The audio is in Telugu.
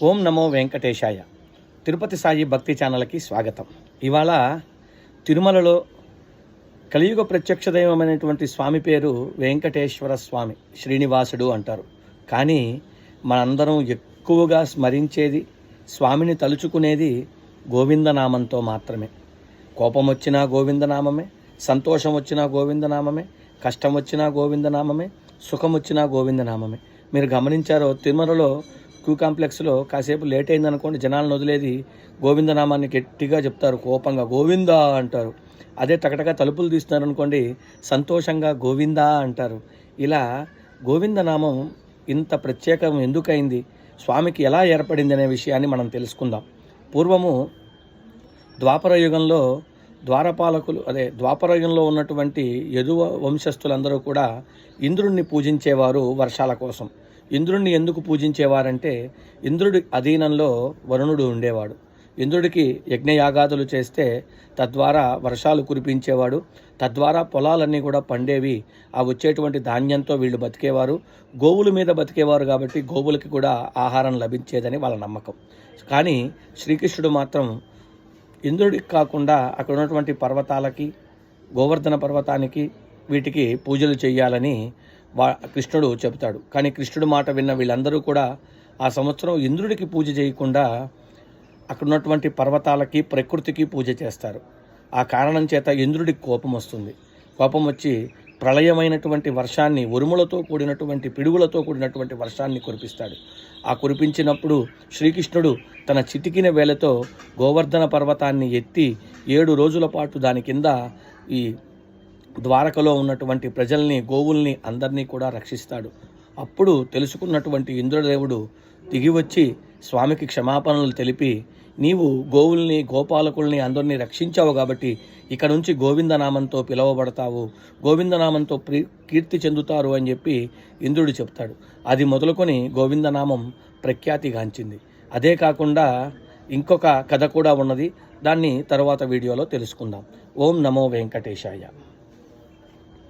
ఓం నమో వెంకటేశాయ. తిరుపతి సాయి భక్తి ఛానల్కి స్వాగతం. ఇవాళ తిరుమలలో కలియుగ ప్రత్యక్ష దైవమైనటువంటి స్వామి పేరు వెంకటేశ్వర స్వామి, శ్రీనివాసుడు అంటారు. కానీ మనందరం ఎక్కువగా స్మరించేది, స్వామిని తలుచుకునేది గోవిందనామంతో మాత్రమే. కోపం వచ్చినా గోవిందనామమే, సంతోషం వచ్చినా గోవిందనామమే, కష్టం వచ్చినా గోవిందనామమే, సుఖం వచ్చినా గోవిందనామమే. మీరు గమనించారో, తిరుమలలో క్యూ కాంప్లెక్స్లో కాసేపు లేట్ అయిందనుకోండి, జనాలను వదిలేది గోవిందనామాన్ని గట్టిగా చెప్తారు, కోపంగా గోవిందా అంటారు. అదే టకటక తలుపులు తీస్తున్నారనుకోండి, సంతోషంగా గోవిందా అంటారు. ఇలా గోవిందనామం ఇంత ప్రత్యేకం ఎందుకైంది, స్వామికి ఎలా ఏర్పడింది అనే విషయాన్ని మనం తెలుసుకుందాం. పూర్వము ద్వాపరయుగంలో ద్వాపరయుగంలో ఉన్నటువంటి యదువ వంశస్థులందరూ కూడా ఇంద్రుణ్ణి పూజించేవారు వర్షాల కోసం. ఇంద్రుణ్ణి ఎందుకు పూజించేవారంటే, ఇంద్రుడి అధీనంలో వరుణుడు ఉండేవాడు. ఇంద్రుడికి యజ్ఞయాగాదులు చేస్తే తద్వారా వర్షాలు కురిపించేవాడు, తద్వారా పొలాలన్నీ కూడా పండేవి. ఆ వచ్చేటువంటి ధాన్యంతో వీళ్ళు బతికేవారు. గోవుల మీద బతికేవారు కాబట్టి గోవులకి కూడా ఆహారం లభించేదని వాళ్ళ నమ్మకం. కానీ శ్రీకృష్ణుడు మాత్రం ఇంద్రుడికి కాకుండా అక్కడ ఉన్నటువంటి పర్వతాలకి, గోవర్ధన పర్వతానికి, వీటికి పూజలు చేయాలని కృష్ణుడు చెబుతాడు. కానీ కృష్ణుడు మాట విన్న వీళ్ళందరూ కూడా ఆ సంవత్సరం ఇంద్రుడికి పూజ చేయకుండా అక్కడ ఉన్నటువంటి పర్వతాలకి, ప్రకృతికి పూజ చేస్తారు. ఆ కారణం చేత ఇంద్రుడికి కోపం వస్తుంది. కోపం వచ్చి ప్రళయమైనటువంటి వర్షాన్ని, ఉరుములతో కూడినటువంటి, పిడుగులతో కూడినటువంటి వర్షాన్ని కురిపిస్తాడు. ఆ కురిపించినప్పుడు శ్రీకృష్ణుడు తన చిటికిన వేలతో గోవర్ధన పర్వతాన్ని ఎత్తి 7 రోజుల పాటు దాని కింద ఈ ద్వారకలో ఉన్నటువంటి ప్రజల్ని, గోవుల్ని అందరినీ కూడా రక్షిస్తాడు. అప్పుడు తెలుసుకున్నటువంటి ఇంద్రదేవుడు దిగివచ్చి స్వామికి క్షమాపణలు తెలిపి, నీవు గోవుల్ని, గోపాలకుల్ని అందరినీ రక్షించావు కాబట్టి ఇక నుంచి గోవిందనామంతో పిలువబడతావు, గోవిందనామంతో కీర్తి చెందుతారు అని చెప్పి ఇంద్రుడు చెప్తాడు. అది మొదలుకొని గోవిందనామం ప్రఖ్యాతిగాంచింది. అదే కాకుండా ఇంకొక కథ కూడా ఉన్నది, దాన్ని తరువాత వీడియోలో తెలుసుకుందాం. ఓం నమో వెంకటేశాయ.